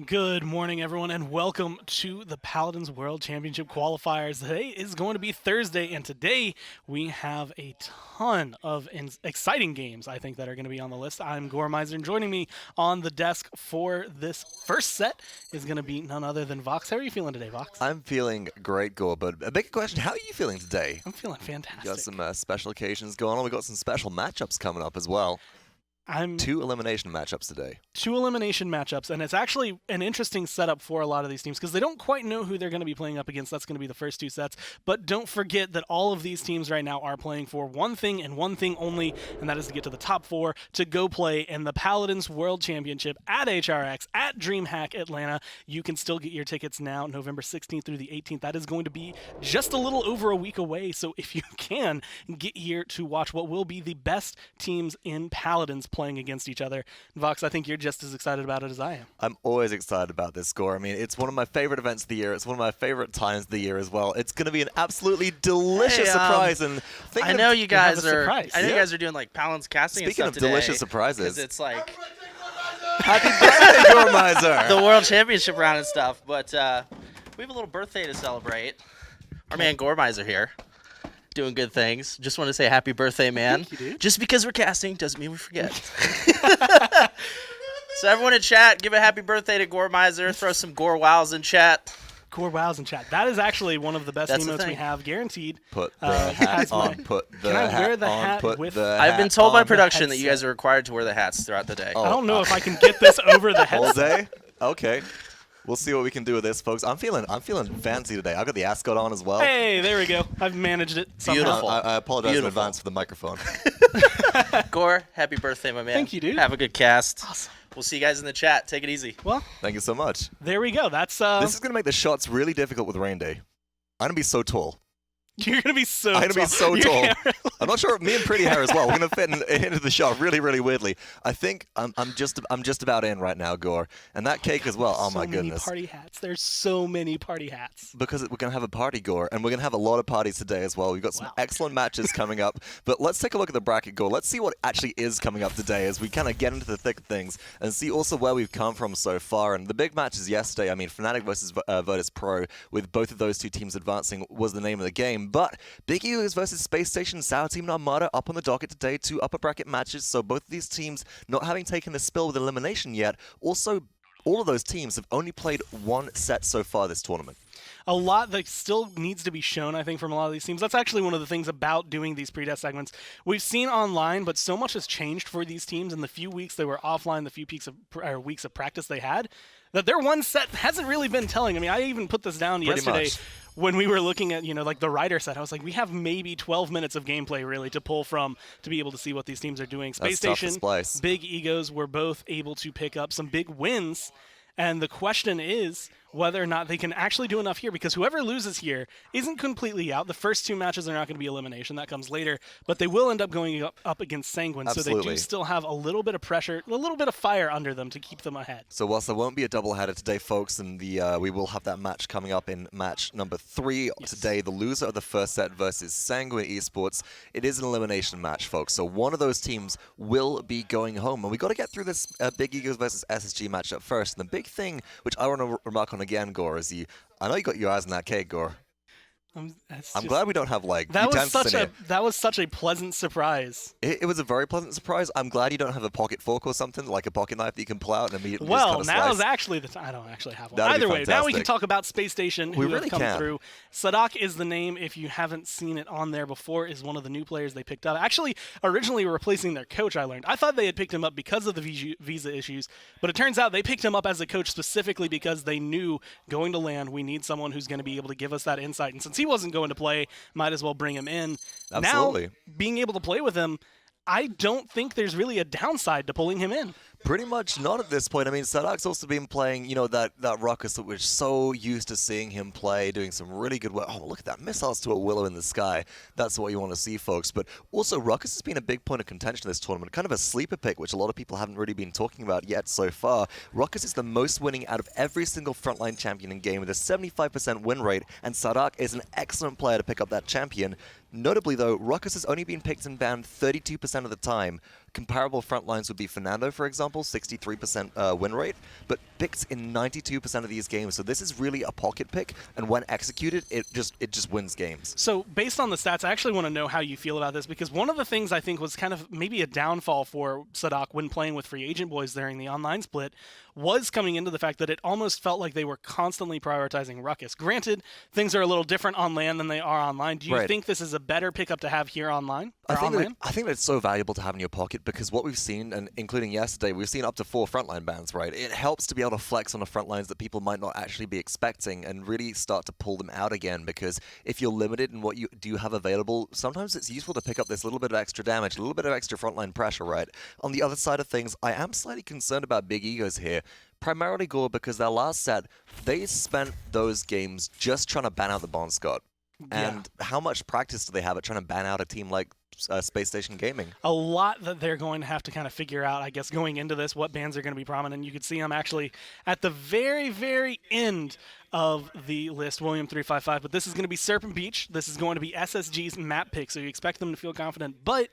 Good morning, everyone, and welcome to the Paladins World Championship Qualifiers. Today is going to be Thursday, and today we have a ton of exciting games, I think, that are going to be on the list. I'm Gormizer, and joining me on the desk for this first set is going to be none other than Vox. How are you feeling today, Vox? I'm feeling great, Gore, but a big question, how are you feeling today? I'm feeling fantastic. You got some special occasions going on. We got some special matchups coming up as well. Two elimination matchups today. Two elimination matchups, and it's actually an interesting setup for a lot of these teams because they don't quite know who they're going to be playing up against. That's going to be the first two sets. But don't forget that all of these teams right now are playing for one thing and one thing only, and that is to get to the top four to go play in the Paladins World Championship at HRX at DreamHack Atlanta. You can still get your tickets now, November 16th through the 18th. That is going to be just a little over a week away. So if you can, get here to watch what will be the best teams in Paladins playing against each other. Vox, I think you're just as excited about it as I am. I'm always excited about this, Gore. I mean, it's one of my favorite events of the year. It's one of my favorite times of the year as well. It's going to be an absolutely delicious surprise. And I know you guys are. I know Yeah. you guys are doing like Paladins casting Speaking and of stuff today. delicious surprises, 'Cause it's like happy birthday, Gormizer! the World Championship round and stuff. But we have a little birthday to celebrate. Our man Gormizer here, doing good things. Just want to say happy birthday, man. Thank you, dude. Just because we're casting doesn't mean we forget. So everyone in chat, give a happy birthday to Gormizer. Throw some Gore wows in chat. Core wows in chat. That is actually one of the best That's the emotes we thing. have, guaranteed. Put the guys, hat my- on, put the Can I wear hat the on, hat put with- the I've been hat told by on. production that you headset. guys are required to wear the hats throughout the day. Oh. I don't know if I can get this over the All headset. day? Okay. We'll see what we can do with this, folks. I'm feeling fancy today. I got the ascot on as well. Hey, there we go. I've managed it somehow. Beautiful. I apologize in Beautiful. advance for the microphone. Gore, happy birthday, my man. Thank you, dude. Have a good cast. Awesome. We'll see you guys in the chat. Take it easy. Well, Thank you so much. there we go. That's This is going to make the shots really difficult with Rain Day. I'm going to be so tall. you're gonna be so. I'm going to be so Your tall. camera- I'm not sure. Me and Pretty Hair as well. We're going to fit into the shot really, really weirdly. I think I'm just about in right now, Gore. And that cake as well. Oh so my many goodness. party hats. There's so many party hats. Because we're going to have a party, Gore, and we're going to have a lot of parties today as well. We've got some Wow. excellent matches coming up. But let's take a look at the bracket, Gore. Let's see what actually is coming up today as we kind of get into the thick of things and see also where we've come from so far. And the big matches yesterday, I mean, Fnatic versus Virtus Pro, with both of those two teams advancing was the name of the game. But Big Eagles versus Space Station, Sour Team and Armada up on the docket today, two upper bracket matches. So both of these teams not having taken the spill with elimination yet. Also, all of those teams have only played one set so far this tournament. A lot that still needs to be shown, I think, from a lot of these teams. That's actually one of the things about doing these pre-test segments. We've seen online, but so much has changed for these teams in the few weeks they were offline, the few weeks of practice they had, that their one set hasn't really been telling. I mean, I even put this down Pretty yesterday much. when we were looking at, like the Rider set. I was like, we have maybe 12 minutes of gameplay really to pull from to be able to see what these teams are doing. Space That's tough to Station, splice. Big Egos were both able to pick up some big wins. And the question is whether or not they can actually do enough here, because whoever loses here isn't completely out. The first two matches are not going to be elimination. That comes later. But they will end up going up against Sanguine. So they Absolutely. do still have a little bit of pressure, a little bit of fire under them to keep them ahead. So whilst there won't be a doubleheader today, folks, and we will have that match coming up in match number 3 today, the loser of the first set versus Sanguine Esports. It is an elimination match, folks. So one of those teams will be going home, and we got to get through this Big Egos versus SSG matchup first. And the big thing, which I want to remark on again, Gore, is I know you got your eyes on that cake, Gore. I'm glad we don't have like that was utensils in here. that was such a pleasant surprise. It was a very pleasant surprise. I'm glad you don't have a pocket fork or something, like a pocket knife that you can pull out and immediately just Well, kind of now slice. is actually the time. I don't actually have one. That'd be Either way, now we can fantastic. talk about Space Station, who We have really come can. through. Sadak is the name, if you haven't seen it on there before, is one of the new players they picked up. Actually, originally replacing their coach, I learned. I thought they had picked him up because of the visa issues, but it turns out they picked him up as a coach specifically because they knew going to LAN, we need someone who's going to be able to give us that insight. And since he wasn't going to play, might as well bring him in. Absolutely. Now, being able to play with him, I don't think there's really a downside to pulling him in. Pretty much not at this point. I mean, Sadak's also been playing, that Ruckus that we're so used to seeing him play, doing some really good work. Oh, look at that. Missiles to a willow in the sky. That's what you want to see, folks. But also, Ruckus has been a big point of contention this tournament. Kind of a sleeper pick, which a lot of people haven't really been talking about yet so far. Ruckus is the most winning out of every single frontline champion in game with a 75% win rate, and Sadak is an excellent player to pick up that champion. Notably, though, Ruckus has only been picked and banned 32% of the time. Comparable front lines would be Fernando, for example, 63% win rate, but picked in 92% of these games. So this is really a pocket pick, and when executed, it just wins games. So based on the stats, I actually want to know how you feel about this, because one of the things I think was kind of maybe a downfall for Sadak when playing with free agent boys during the online split was coming into the fact that it almost felt like they were constantly prioritizing Ruckus. Granted, things are a little different on LAN than they are online. Do you think this is a better pickup to have here online? I think that it's so valuable to have in your pocket, because what we've seen, and including yesterday, we've seen up to 4 frontline bans, right? It helps to be able to flex on the front lines that people might not actually be expecting and really start to pull them out again, because if you're limited in what you do have available, sometimes it's useful to pick up this little bit of extra damage, a little bit of extra frontline pressure, right? On the other side of things, I am slightly concerned about Big Egos here. Primarily, Gore, because their last set, they spent those games just trying to ban out the Bon Scott. Yeah. And how much practice do they have at trying to ban out a team like Spacestation Gaming? A lot that they're going to have to kind of figure out, I guess, going into this, what bans are going to be prominent. You could see them actually at the very, very end of the list, William355. But this is going to be Serpent Beach. This is going to be SSG's map pick, so you expect them to feel confident. But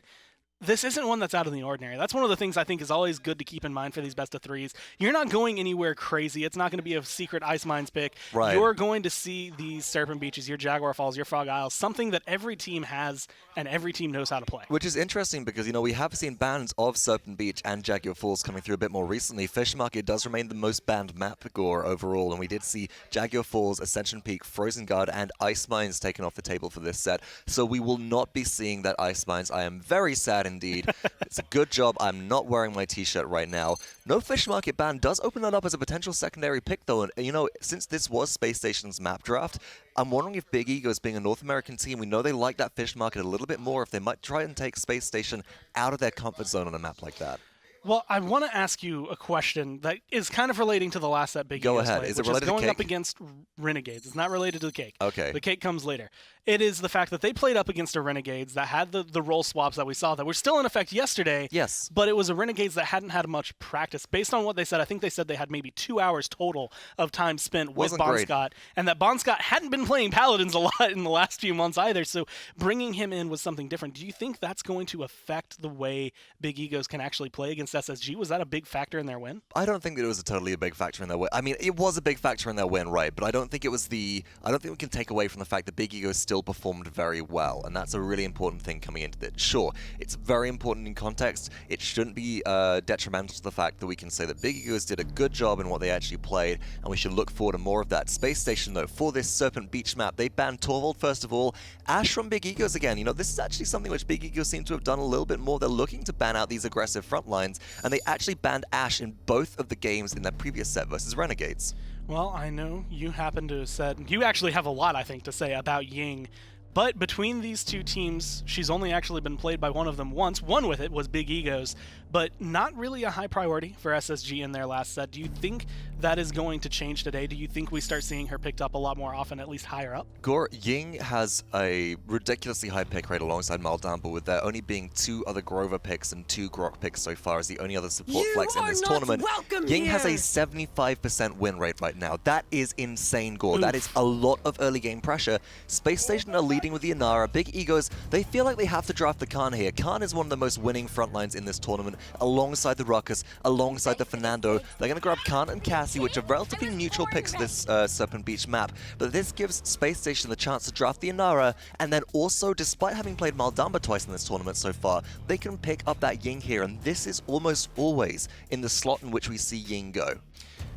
this isn't one that's out of the ordinary. That's one of the things I think is always good to keep in mind for these best of threes. You're not going anywhere crazy. It's not going to be a secret Ice Mines pick. Right. You're going to see these Serpent Beaches, your Jaguar Falls, your Frog Isles, something that every team has and every team knows how to play. Which is interesting because, we have seen bans of Serpent Beach and Jaguar Falls coming through a bit more recently. Fish Market does remain the most banned map, Gore, overall, and we did see Jaguar Falls, Ascension Peak, Frozen Guard, and Ice Mines taken off the table for this set. So we will not be seeing that Ice Mines. I am very sad indeed. It's a good job I'm not wearing my t-shirt right now. No Fish Market ban does open that up as a potential secondary pick, though. And, since this was Space Station's map draft, I'm wondering if Big Egos, being a North American team, we know they like that Fish Market a little bit more, if they might try and take Space Station out of their comfort zone on a map like that. Well, I want to ask you a question that is kind of relating to the last set Big Go Egos ahead. played, Is it which related to going cake? up against Renegades. It's not related to the cake. Okay. The cake comes later. It is the fact that they played up against a Renegades that had the role swaps that we saw that were still in effect yesterday. Yes. But it was a Renegades that hadn't had much practice. Based on what they said, I think they said they had maybe 2 hours total of time spent with Wasn't Bon great. Scott, and that Bon Scott hadn't been playing Paladins a lot in the last few months either, so bringing him in was something different. Do you think that's going to affect the way Big Egos can actually play against SSG? Was that a big factor in their win? I don't think that it was totally a big factor in their win. I mean, it was a big factor in their win, right? But I don't think it was I don't think we can take away from the fact that Big Ego still performed very well, and that's a really important thing coming into this. Sure, it's very important in context. It shouldn't be detrimental to the fact that we can say that Big Egos did a good job in what they actually played, and we should look forward to more of that. Space Station, though, for this Serpent Beach map, they banned Torvald first of all, Ash from Big Egos again. This is actually something which Big Egos seem to have done a little bit more. They're looking to ban out these aggressive front lines, and they actually banned Ash in both of the games in their previous set versus Renegades. Well, I know you happen to have said, you actually have a lot, I think, to say about Ying. But between these two teams, she's only actually been played by one of them once. One with it was Big Egos, but not really a high priority for SSG in their last set. Do you think that is going to change today? Do you think we start seeing her picked up a lot more often, at least higher up? Gore, Ying has a ridiculously high pick rate alongside Maldamba, with there only being 2 other Grover picks and 2 Grok picks so far as the only other support flex in this tournament. Ying has a 75% win rate right now. That is insane, Gore. Oof. That is a lot of early game pressure. Space Station are leading with the Inara. Big Egos, they feel like they have to draft the Khan here. Khan is one of the most winning front lines in this tournament, alongside the Ruckus, alongside the Fernando. They're going to grab Khan and Cassie, which are relatively neutral picks for this Serpent Beach map, but this gives Space Station the chance to draft the Inara, and then also, despite having played Maldamba twice in this tournament so far, they can pick up that Ying here, and this is almost always in the slot in which we see Ying go.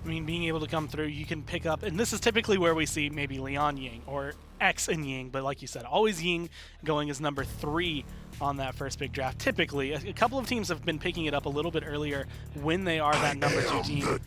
I mean, being able to come through, you can pick up, and this is typically where we see maybe Leon Ying or X and Ying, but like you said, always Ying going as number 3 on that first big draft. Typically, a couple of teams have been picking it up a little bit earlier when they are that number 2 team.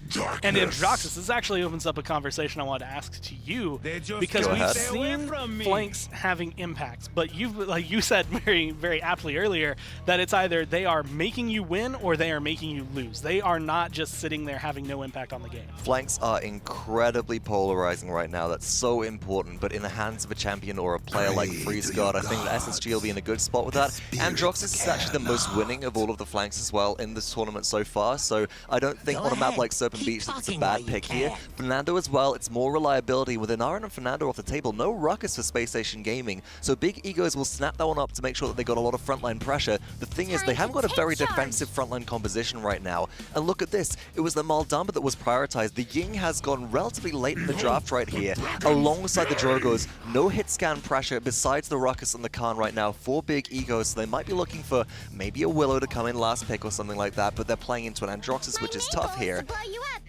And Androxus, this actually opens up a conversation I wanted to ask to you, because we've seen flanks having impacts, but you've, like you said very, very aptly earlier, that it's either they are making you win or they are making you lose. They are not just sitting there having no impact on the game. Flanks are incredibly polarizing right now. That's so important, but in the hands of a champion or a player like Freeze God, I think that SSG will be in a good spot with that. Androxus is actually the most winning of all of the flanks as well in this tournament so far, so I don't think on a map like Serpent Beach that it's a bad pick here. Fernando as well, it's more reliability. With Inara and Fernando off the table, no ruckus for Spacestation Gaming, so Big Egos will snap that one up to make sure that they got a lot of frontline pressure. The thing is, they haven't got a very defensive frontline composition right now, and look at this, it was the Maldamba that was prioritized. The Ying has gone relatively late in the draft right here, alongside the Drogos. No hit scan pressure besides the ruckus and the Khan right now for Big Egos, so they might be looking for maybe a Willow to come in last pick or something like that, but they're playing into an Androxus, which is tough here.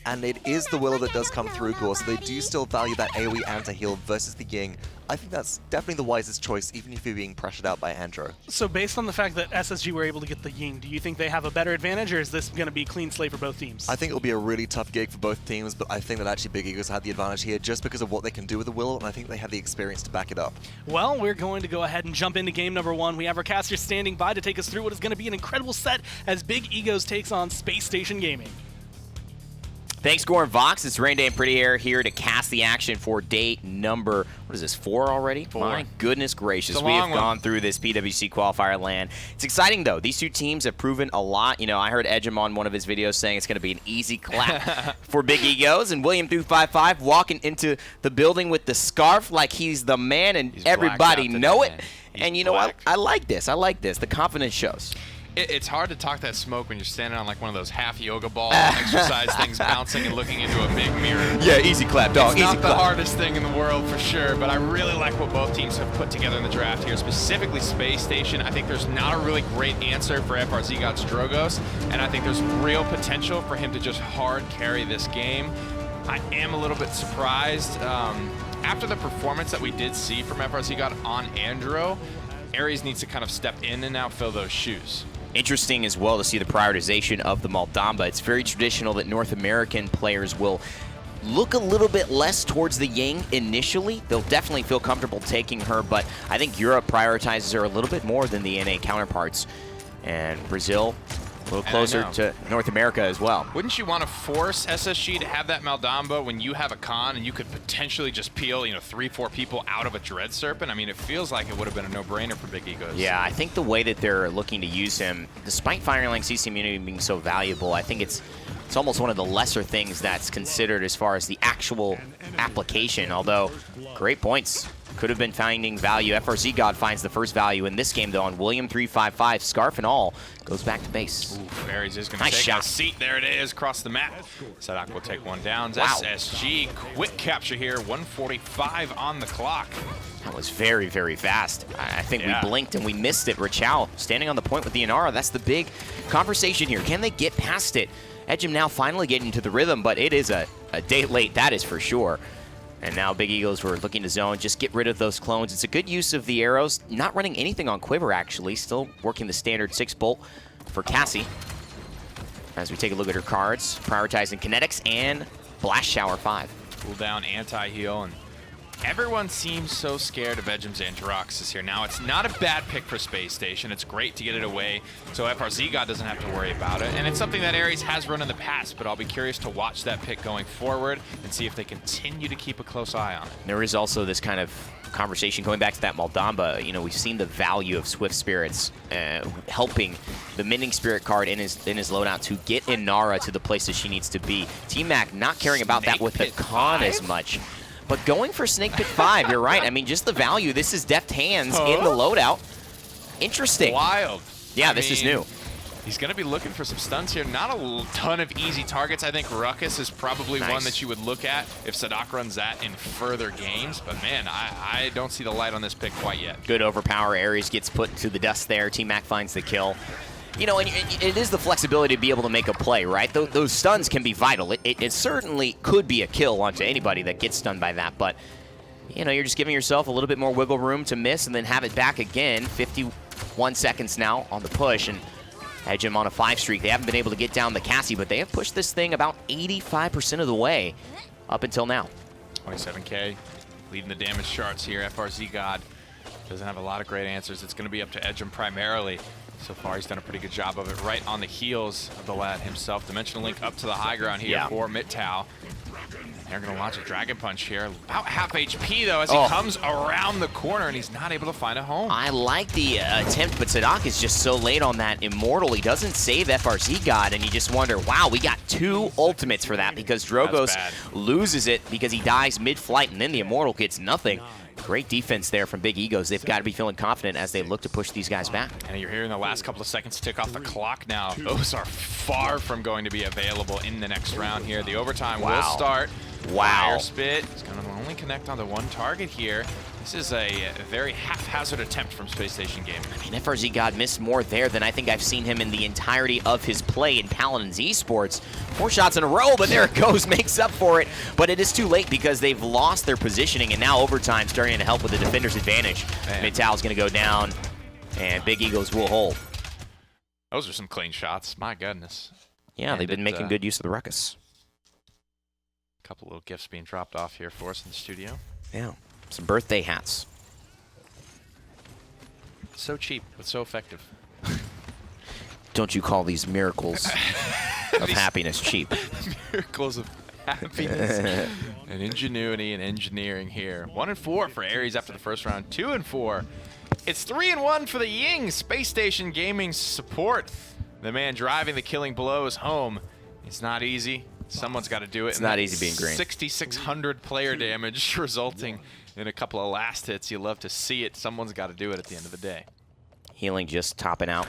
And it is the Willow that does come through, Gore, so they do still value that AoE anti-heal versus the Ying. I think that's definitely the wisest choice, even if you're being pressured out by Andro. So based on the fact that SSG were able to get the Ying, do you think they have a better advantage, or is this going to be clean slate for both teams? I think it'll be a really tough gig for both teams, but I think that actually Big Egos had the advantage here just because of what they can do with the Willow, and I think they have the experience to back it up. Well, we're going to go ahead and jump into game number 1. We have our caster standing by to take us through what is going to be an incredible set as Big Egos takes on Spacestation Gaming. Thanks, Gore and Vox. It's Rain Day and Pretty Air here to cast the action for day number, what is this, 4 already? 4. My goodness gracious. We have gone through this PWC qualifier land. It's exciting, though. These two teams have proven a lot. You know, I heard Edgem on one of his videos saying it's going to be an easy clap for Big Egos, and William355 walking into the building with the scarf like he's the man, and everybody know it. And you know what? I like this. I like this. The confidence shows. It's hard to talk that smoke when you're standing on like one of those half yoga ball exercise things, bouncing and looking into a big mirror. Yeah, easy clap, dog. It's not the hardest thing in the world for sure, but I really like what both teams have put together in the draft here, specifically Space Station. I think there's not a really great answer for FRZ God's Drogos, and I think there's real potential for him to just hard carry this game. I am a little bit surprised. After the performance that we did see from FRZ God on Andro, Ares needs to kind of step in and now fill those shoes. Interesting as well to see the prioritization of the Maldamba. It's very traditional that North American players will look a little bit less towards the Ying initially. They'll definitely feel comfortable taking her, but I think Europe prioritizes her a little bit more than the NA counterparts. And Brazil, a little closer to North America as well. Wouldn't you want to force SSG to have that Maldamba when you have a Khan and you could potentially just peel, 3-4 people out of a Dread Serpent? I mean, it feels like it would have been a no-brainer for Big Egos. Yeah, I think the way that they're looking to use him, despite Firelink CC immunity being so valuable, I think it's almost one of the lesser things that's considered as far as the actual application, although great points. Could have been finding value. FRZ God finds the first value in this game, though, on William355. Scarf and all goes back to base. Ooh, Ares is going to take a seat. There it is, across the map. Sadak will take one down. Wow. SSG, quick capture here. 1:45 on the clock. That was very, very fast. I think we blinked and we missed it. Rachel standing on the point with the Inara. That's the big conversation here. Can they get past it? Edgem now finally getting into the rhythm, but it is a day late, that is for sure. And now Big Egos were looking to zone, just get rid of those clones. It's a good use of the arrows. Not running anything on Quiver, actually. Still working the standard 6-bolt for Cassie. As we take a look at her cards, prioritizing Kinetics and Blast Shower 5. Cool down, anti-heal, and everyone seems so scared of Edgem's Androxus here. Now, it's not a bad pick for Space Station. It's great to get it away, so FRZ God doesn't have to worry about it. And it's something that Ares has run in the past, but I'll be curious to watch that pick going forward and see if they continue to keep a close eye on it. There is also this kind of conversation going back to that Maldamba. We've seen the value of Swift Spirits helping the Mending Spirit card in his loadout to get Inara to the place that she needs to be. T-Mac not caring about that with the Khan as much. But going for Snake Pit 5, you're right. I mean, just the value. This is deft hands in the loadout. Interesting. Wild. Yeah, this is new. He's going to be looking for some stunts here. Not a ton of easy targets. I think Ruckus is probably one that you would look at if Sadak runs that in further games. But, man, I don't see the light on this pick quite yet. Good overpower. Ares gets put to the dust there. T-Mac finds the kill. And it is the flexibility to be able to make a play, right? Those stuns can be vital. It certainly could be a kill onto anybody that gets stunned by that, but, you're just giving yourself a little bit more wiggle room to miss and then have it back again. 51 seconds now on the push, and Edgem on a 5 streak. They haven't been able to get down the Cassie, but they have pushed this thing about 85% of the way up until now. 27K, leading the damage charts here. FRZ God doesn't have a lot of great answers. It's going to be up to Edgem primarily. So far, he's done a pretty good job of it right on the heels of the lad himself. Dimensional Link up to the high ground here for Mittau. They're going to launch a Dragon Punch here. About half HP, though, as he comes around the corner, and he's not able to find a home. I like the attempt, but Sadak is just so late on that Immortal. He doesn't save FRZ God, and you just wonder, wow, we got 2 ultimates for that because Drogos loses it because he dies mid-flight, and then the Immortal gets nothing. Great defense there from Big Egos. They've got to be feeling confident as they look to push these guys back. And you're hearing the last couple of seconds tick off the clock now. Those are far from going to be available in the next round here. The overtime will start. Fire Spit is going to only connect onto 1 target here. This is a very haphazard attempt from Spacestation Gaming. I mean, FRZ God missed more there than I think I've seen him in the entirety of his play in Paladins esports. 4 shots in a row, but there it goes, makes up for it. But it is too late because they've lost their positioning, and now overtime starting to help with the defender's advantage. Mid-Tal's going to go down, and Big Egos will hold. Those are some clean shots, my goodness. Yeah, they've been making good use of the ruckus. A couple little gifts being dropped off here for us in the studio. Yeah. Some birthday hats. So cheap, but so effective. Don't you call these miracles of happiness cheap? Miracles of happiness and ingenuity and engineering here. 1-4 for Ares after the first round. 2-4. It's 3-1 for the Ying. Spacestation Gaming's support. The man driving the killing blows home. It's not easy. Someone's got to do it. It's not easy being green. 6,600 player damage resulting in a couple of last hits. You love to see it. Someone's got to do it at the end of the day. Healing just topping out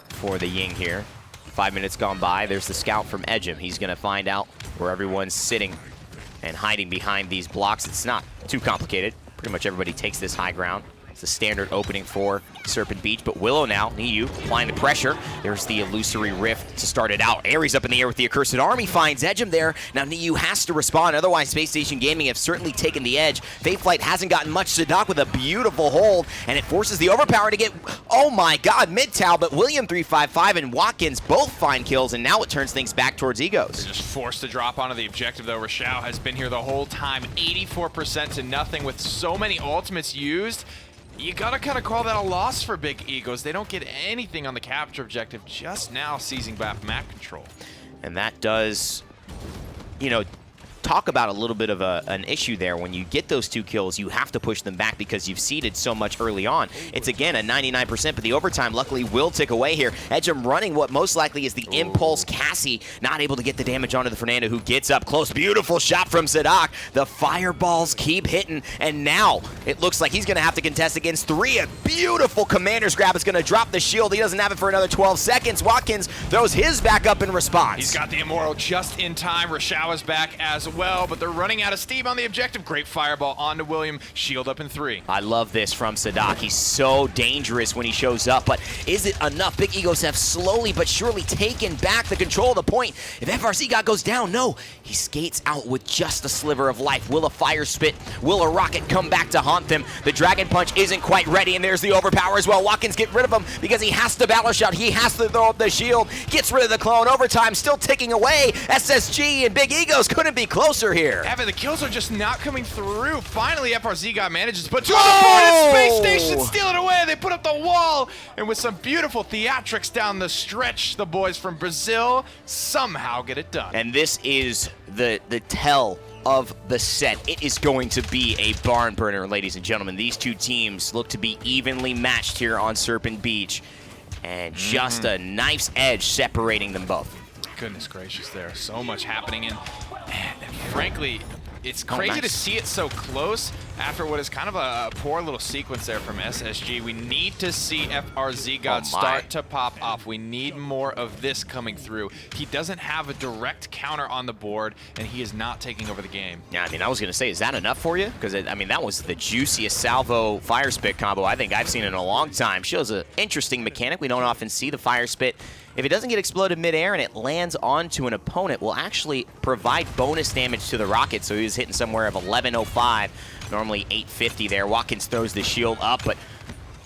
for the Ying here. 5 minutes gone by. There's the scout from Edgem. He's going to find out where everyone's sitting and hiding behind these blocks. It's not too complicated. Pretty much everybody takes this high ground. It's the standard opening for Serpent Beach, but Willow now, Niu, applying the pressure. There's the illusory rift to start it out. Ares up in the air with the Accursed Army, finds Edgem there. Now Niu has to respond, otherwise Space Station Gaming have certainly taken the edge. Fateflight hasn't gotten much. Sadak with a beautiful hold, and it forces the Overpower to get, oh my god, mid-Tal, but William 355 and Watkins both find kills, and now it turns things back towards Egos. They're just forced to drop onto the objective, though. Rashao has been here the whole time, 84% to nothing with so many ultimates used. You gotta kind of call that a loss for Big Egos. They don't get anything on the capture objective, just now seizing back map control. And that does, you know, talk about a little bit of an issue there. When you get those 2 kills, you have to push them back because you've seeded so much early on. It's, again, a 99%, but the overtime luckily will tick away here. Edgem running what most likely is the Impulse Cassie, not able to get the damage onto the Fernando, who gets up close. Beautiful shot from Sadak. The fireballs keep hitting, and now it looks like he's going to have to contest against 3. A beautiful Commander's Grab is going to drop the shield. He doesn't have it for another 12 seconds. Watkins throws his back up in response. He's got the Immortal just in time. Rashao is back as well, but they're running out of steam on the objective. Great fireball onto William. Shield up in 3. I love this from Sadak. He's so dangerous when he shows up, but is it enough? Big Egos have slowly but surely taken back the control of the point. If FRZ God goes down, no, he skates out with just a sliver of life. Will a Fire Spit, will a Rocket come back to haunt them? The Dragon Punch isn't quite ready, and there's the Overpower as well. Watkins get rid of him because he has to Battle Shout. He has to throw up the shield. Gets rid of the clone. Overtime still ticking away. SSG and Big Egos couldn't be closer here. Evan, the kills are just not coming through. Finally, FRZ God manages to put 2 on the board, and Space Station steal it away. They put up the wall, and with some beautiful theatrics down the stretch, the boys from Brazil somehow get it done. And this is the tell of the set. It is going to be a barn burner, ladies and gentlemen. These 2 teams look to be evenly matched here on Serpent Beach, and just a knife's edge separating them both. Goodness gracious, there. So much happening, and frankly, it's crazy to see it so close after what is kind of a poor little sequence there from SSG. We need to see FRZ God start to pop off. We need more of this coming through. He doesn't have a direct counter on the board, and he is not taking over the game. Yeah, I mean, I was going to say, is that enough for you? Because, I mean, that was the juiciest Salvo Fire Spit combo I think I've seen in a long time. Shows an interesting mechanic. We don't often see the Fire Spit. If it doesn't get exploded midair and it lands onto an opponent, will actually provide bonus damage to the Rocket. So he was hitting somewhere of 1105, normally 850 there. Watkins throws the shield up, but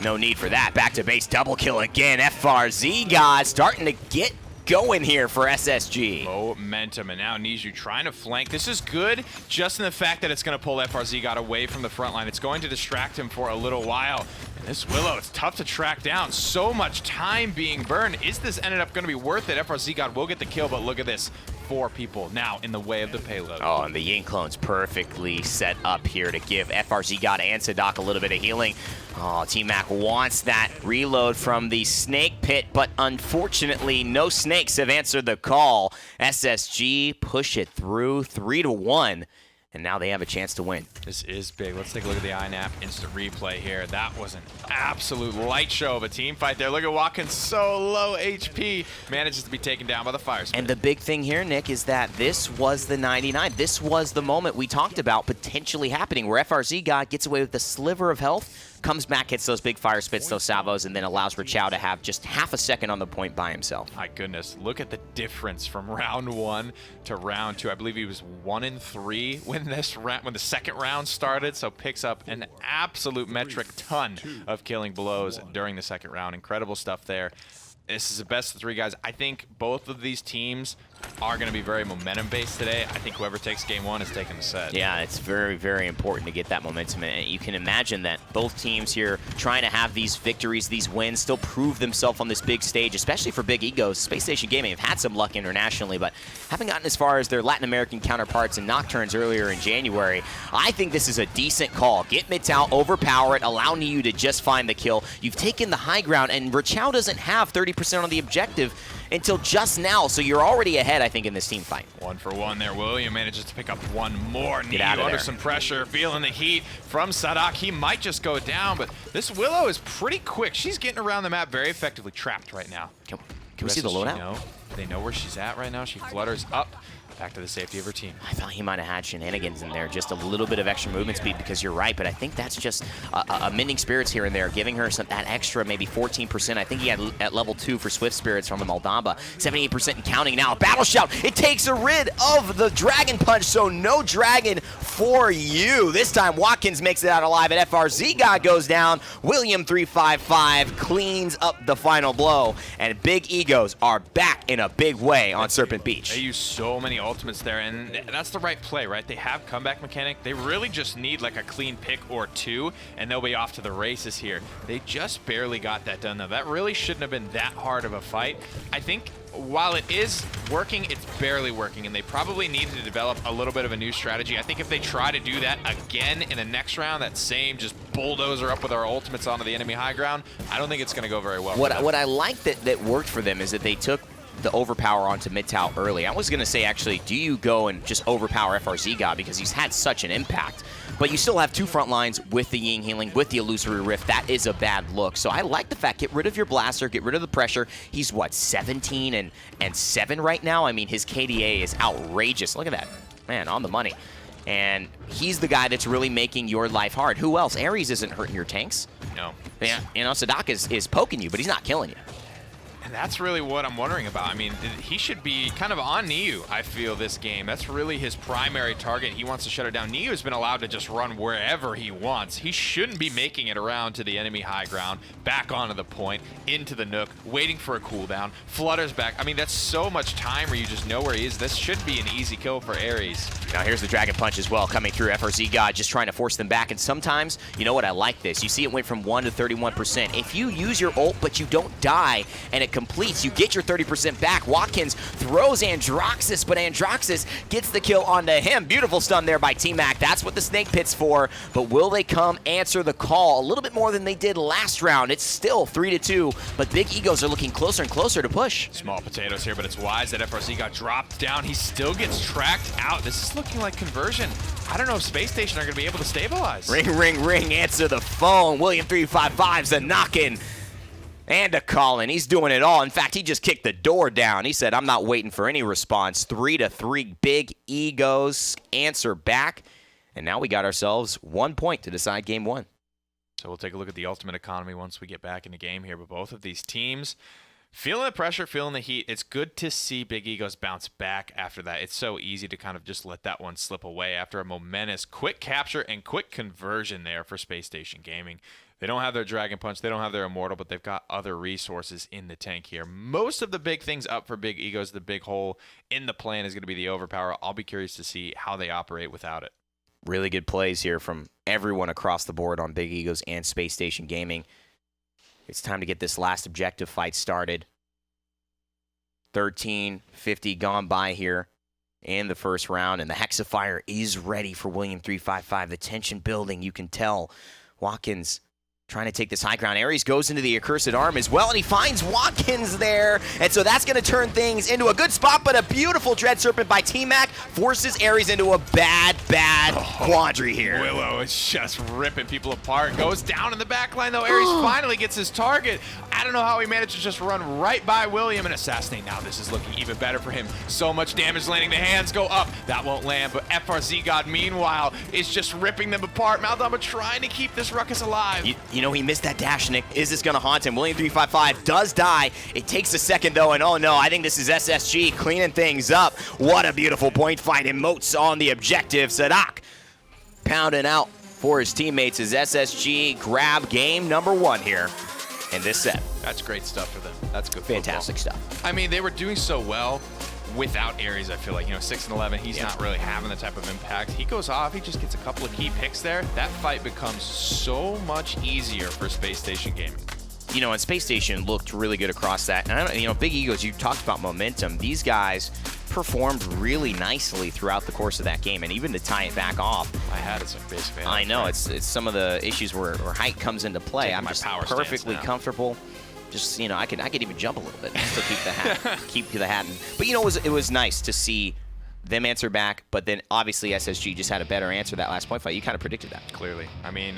no need for that. Back to base, double kill again. FRZ God starting to get going here for SSG. Momentum, and now Niju trying to flank. This is good just in the fact that it's going to pull FRZ God away from the front line. It's going to distract him for a little while. And this Willow, it's tough to track down. So much time being burned. Is this ended up going to be worth it? FRZ God will get the kill, but look at this. 4 people now in the way of the payload. Oh, and the Ying clone's perfectly set up here to give FRZ God and Sadak a little bit of healing. Oh, T-Mac wants that reload from the snake pit, but unfortunately, no snakes have answered the call. SSG push it through 3-1. And now they have a chance to win. This is big. Let's take a look at the INAP instant replay here. That was an absolute light show of a team fight there. Look at Watkins, so low HP, manages to be taken down by the fire spit. And the big thing here, Nick, is that this was the 99. This was the moment we talked about potentially happening, where FRZ God gets away with a sliver of health, comes back, hits those big fire spits, those salvos, and then allows Richao to have just half a second on the point by himself. My goodness, look at the difference from round 1 to round 2. I believe he was 1-3 when the second round started, so picks up an absolute metric ton of killing blows during the second round. Incredible stuff there. This is the best of 3 guys. I think both of these teams are going to be very momentum-based today. I think whoever takes game 1 is taking the set. Yeah, it's very, very important to get that momentum. And you can imagine that both teams here trying to have these victories, these wins, still prove themselves on this big stage, especially for big egos. Spacestation Gaming have had some luck internationally, but haven't gotten as far as their Latin American counterparts in Nocturnes earlier in January. I think this is a decent call. Get Midtown, overpower it, allow Niu to just find the kill. You've taken the high ground, and Richao doesn't have 30% on the objective until just now, so you're already ahead, I think, in this team fight. 1 for 1 there. William manages to pick up 1 more. Get out of under there. some pressure, feeling the heat from Sadak. He might just go down, but this Willow is pretty quick. She's getting around the map very effectively, trapped right now. Can we see the loadout? They know where she's at right now. She flutters up. Back to the safety of her team. I thought he might have had shenanigans in there, just a little bit of extra movement speed, because you're right, but I think that's just a mending spirits here and there, giving her that extra maybe 14%. I think he had at level 2 for Swift Spirits from the Moldamba, 78% and counting now. Battle Shout, it takes a rid of the Dragon Punch, so no Dragon for you. This time Watkins makes it out alive, and FRZ God goes down. William 355 cleans up the final blow, and Big Egos are back in a big way on Serpent Beach. They use so many ultimates there, and that's the right play, right? They have comeback mechanic. They really just need like a clean pick or 2, and they'll be off to the races here. They just barely got that done, though. That really shouldn't have been that hard of a fight. I think while it is working, it's barely working, and they probably need to develop a little bit of a new strategy. I think if they try to do that again in the next round, that same just bulldozer up with our ultimates onto the enemy high ground, I don't think it's going to go very well. What I like that worked for them is that they took the overpower onto Midtown early. I was going to say, actually, do you go and just overpower FRZ God, because he's had such an impact, but you still have 2 front lines with the Ying healing, with the Illusory Rift. That is a bad look. So I like the fact, get rid of your blaster, get rid of the pressure. He's, what, 17 and 7 right now? I mean, his KDA is outrageous. Look at that. Man, on the money. And he's the guy that's really making your life hard. Who else? Ares isn't hurting your tanks. No. Yeah, you know, Sadak is poking you, but he's not killing you. And that's really what I'm wondering about. I mean, he should be kind of on Niu, I feel, this game. That's really his primary target. He wants to shut her down. Niu has been allowed to just run wherever he wants. He shouldn't be making it around to the enemy high ground, back onto the point, into the Nook, waiting for a cooldown, flutters back. I mean, that's so much time where you just know where he is. This should be an easy kill for Ares. Now here's the Dragon Punch as well, coming through. FRZ God just trying to force them back, and sometimes, you know what, I like this. You see it went from 1 to 31%. If you use your ult, but you don't die, and it completes, you get your 30% back. Watkins throws Androxus, but Androxus gets the kill onto him. Beautiful stun there by T-Mac. That's what the Snake Pit's for, but will they come answer the call? A little bit more than they did last round. It's still 3-2, but Big Egos are looking closer and closer to push. Small potatoes here, but it's wise that FRZ got dropped down. He still gets tracked out. This is looking like conversion. I don't know if Space Station are going to be able to stabilize. Ring, ring, ring, answer the phone. William 355's a knockin' and a callin'. He's doing it all. In fact, he just kicked the door down. He said, I'm not waiting for any response. 3-3, Big Egos answer back. And now we got ourselves 1 point to decide game 1. So we'll take a look at the ultimate economy once we get back in the game here. But both of these teams feeling the pressure, feeling the heat. It's good to see Big Egos bounce back after that. It's so easy to kind of just let that one slip away after a momentous quick capture and quick conversion there for Space Station Gaming. They don't have their Dragon Punch, they don't have their Immortal, but they've got other resources in the tank here. Most of the big things up for Big Egos, the big hole in the plan is going to be the overpower. I'll be curious to see how they operate without it. Really good plays here from everyone across the board on Big Egos and Space Station Gaming. It's time to get this last objective fight started. 13:50 gone by here. in the first round, and the Hexafire is ready for William 355. The tension building, you can tell. Watkins trying to take this high ground. Ares goes into the Accursed Arm as well, and he finds Watkins there. And so that's going to turn things into a good spot, but a beautiful Dread Serpent by T-Mac forces Ares into a bad quadri here. Willow is just ripping people apart. Goes down in the back line, though. Ares finally gets his target. I don't know how he managed to just run right by William and assassinate. Now this is looking even better for him. So much damage landing. The hands go up. That won't land, but FRZ God, meanwhile, is just ripping them apart. Maldamba trying to keep this ruckus alive. You know, he missed that dash, Nick. Is this going to haunt him? William 355 does die. It takes a second, though, and oh no, I think this is SSG cleaning things up. What a beautiful point fight. Emotes on the objective. Sadak pounding out for his teammates as SSG grab game number 1 here in this set. That's great stuff for them. That's good Fantastic football. stuff. I mean, they were doing so well without Ares, I feel like. 6 and 11, he's not really having the type of impact. He goes off, he just gets a couple of key picks there. That fight becomes so much easier for Space Station Gaming. And Space Station looked really good across that. And Big Egos, you talked about momentum. These guys performed really nicely throughout the course of that game, and even to tie it back off. I had it some basically. I know, it's some of the issues where height comes into play. Taking I'm my just power perfectly stance now. comfortable. Just, I could even jump a little bit and still keep the hat, keep the hat. But it was nice to see them answer back, but then obviously SSG just had a better answer that last point fight. You kind of predicted that. Clearly. I mean,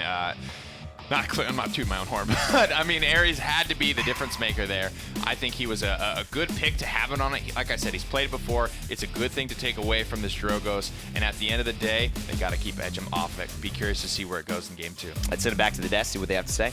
not clear, I'm not tooting my own horn, but I mean, Ares had to be the difference maker there. I think he was a good pick to have it on it. Like I said, he's played it before. It's a good thing to take away from this Drogos, and at the end of the day, they got to keep Edgem off it. Be curious to see where it goes in game 2. Let's send it back to the desk, see what they have to say.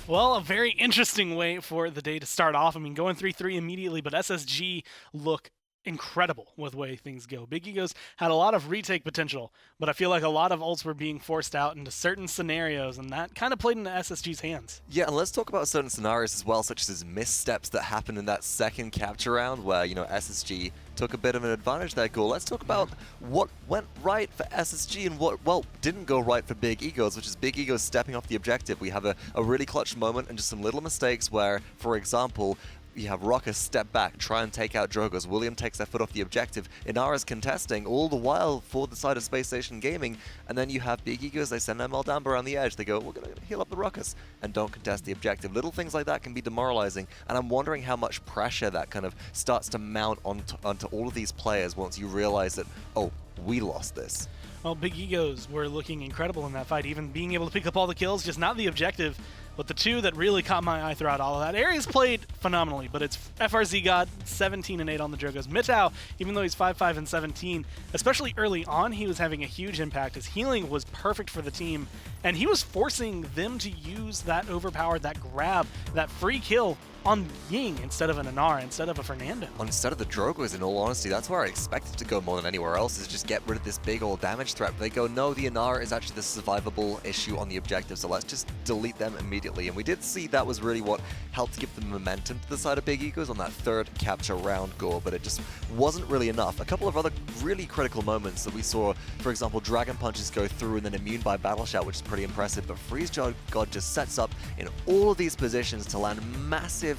Well, a very interesting way for the day to start off. I mean, going 3-3 immediately, but SSG look incredible with the way things go. Big Egos had a lot of retake potential, but I feel like a lot of ults were being forced out into certain scenarios, and that kind of played into SSG's hands. Yeah, and let's talk about certain scenarios as well, such as his missteps that happened in that second capture round where, SSG took a bit of an advantage there, Ghoul. Let's talk about what went right for SSG and what, didn't go right for Big Egos, which is Big Egos stepping off the objective. We have a really clutch moment and just some little mistakes where, for example, you have Ruckus step back, try and take out Drogos. William takes their foot off the objective. Inara's contesting all the while for the side of Space Station Gaming. And then you have Big Egos, they send their Maldamba around the edge. They go, we're going to heal up the Ruckus and don't contest the objective. Little things like that can be demoralizing. And I'm wondering how much pressure that kind of starts to mount onto all of these players once you realize that, oh, we lost this. Well, Big Egos were looking incredible in that fight, even being able to pick up all the kills, just not the objective. But the two that really caught my eye throughout all of that, Ares played phenomenally, but it's FRZ God, 17-8 on the Drogos. Mitao, even though he's 5-5 and 17, especially early on, he was having a huge impact. His healing was perfect for the team, and he was forcing them to use that overpowered, that grab, that free kill on Ying instead of an Inara, instead of a Fernando. Instead of the Drogos, in all honesty, that's where I expected to go more than anywhere else, is just get rid of this big old damage threat. But they go, no, the Inara is actually the survivable issue on the objective, so let's just delete them immediately. And we did see that was really what helped give the momentum to the side of Big Egos on that third capture round goal, but it just wasn't really enough. A couple of other really critical moments that we saw, for example, Dragon Punches go through and then immune by Battle Shout, which is pretty impressive, but Freeze God just sets up in all of these positions to land massive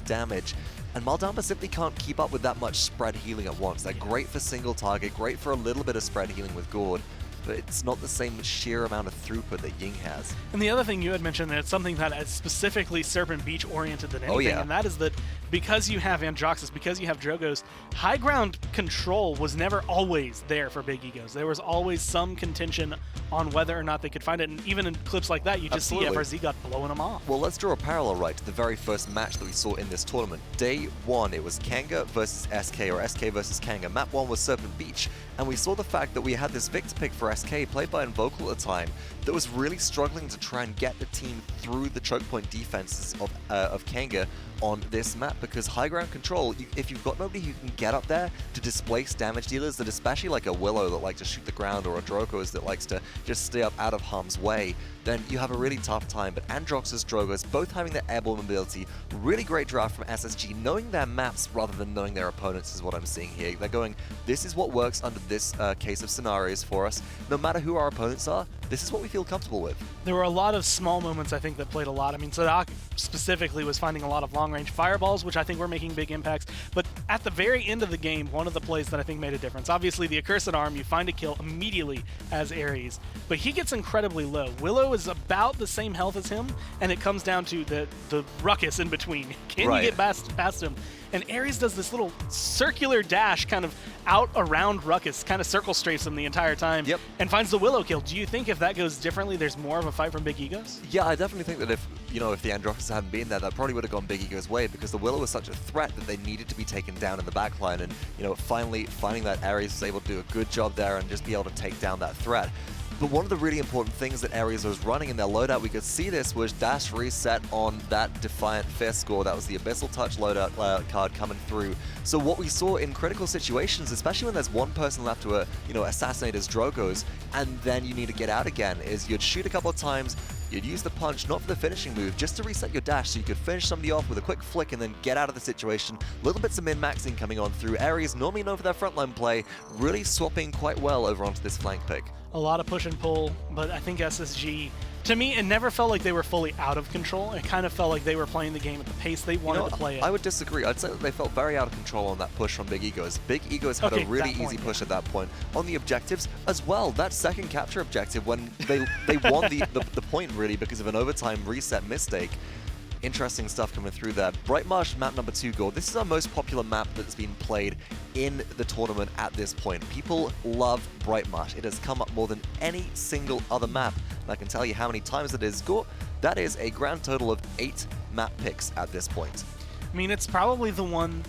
damage, and Maldamba simply can't keep up with that much spread healing at once. They're great for single target, great for a little bit of spread healing with Gord, but it's not the same sheer amount of throughput that Ying has. And the other thing you had mentioned, and it's something that is specifically Serpent Beach oriented than anything, and that is that because you have Androxus, because you have Drogos, high ground control was never always there for Big Egos. There was always some contention on whether or not they could find it, and even in clips like that, you just see FRZ got blowing them off. Well, let's draw a parallel right to the very first match that we saw in this tournament. Day 1, it was Kanga versus SK, or SK versus Kanga. Map 1 was Serpent Beach, and we saw the fact that we had this Victor pick for SK, played by Invocal at the time, that was really struggling to try and get the team through the choke point defenses of Kanga on this map, because high ground control, if you've got nobody who can get up there to displace damage dealers, that especially like a Willow that likes to shoot the ground, or a Drogos that likes to just stay up out of harm's way, then you have a really tough time. But Androxus, Drogos, both having their airborne mobility, really great draft from SSG, knowing their maps rather than knowing their opponents is what I'm seeing here. They're going, this is what works under this case of scenarios for us. No matter who our opponents are, this is what we feel comfortable with. There were a lot of small moments, I think, that played a lot. I mean, Sadak specifically was finding a lot of long-range fireballs, which I think were making big impacts. But at the very end of the game, one of the plays that I think made a difference, obviously the Accursed Arm, you find a kill immediately as Ares, but he gets incredibly low. Willow is about the same health as him, and it comes down to the ruckus in between. Can you get past him? And Ares does this little circular dash kind of out around Ruckus, kind of circle strafes him the entire time, and finds the Willow kill. Do you think if that goes differently, there's more of a fight from Big Egos? Yeah, I definitely think that if the Androxus hadn't been there, that probably would have gone Big Ego's way, because the Willow was such a threat that they needed to be taken down in the backline. And, finally finding that Ares was able to do a good job there and just be able to take down that threat. But one of the really important things that Ares was running in their loadout, we could see this, was dash reset on that Defiant Fist score. That was the Abyssal Touch loadout card coming through. So what we saw in critical situations, especially when there's one person left to assassinate his Drogos, and then you need to get out again, is you'd shoot a couple of times, you'd use the punch, not for the finishing move, just to reset your dash so you could finish somebody off with a quick flick and then get out of the situation. Little bits of min-maxing coming on through. Ares, normally known for their frontline play, really swapping quite well over onto this flank pick. A lot of push and pull, but I think SSG, to me, it never felt like they were fully out of control. It kind of felt like they were playing the game at the pace they wanted to play it. I would disagree. I'd say that they felt very out of control on that push from Big Egos. Big Egos had a really easy push at that point. On the objectives as well, that second capture objective, when they won the point really because of an overtime reset mistake. Interesting stuff coming through there. Bright Marsh, map number 2, Gore. This is our most popular map that's been played in the tournament at this point. People love Bright Marsh. It has come up more than any single other map. And I can tell you how many times it is, Gore. That is a grand total of 8 map picks at this point. I mean, it's probably the one,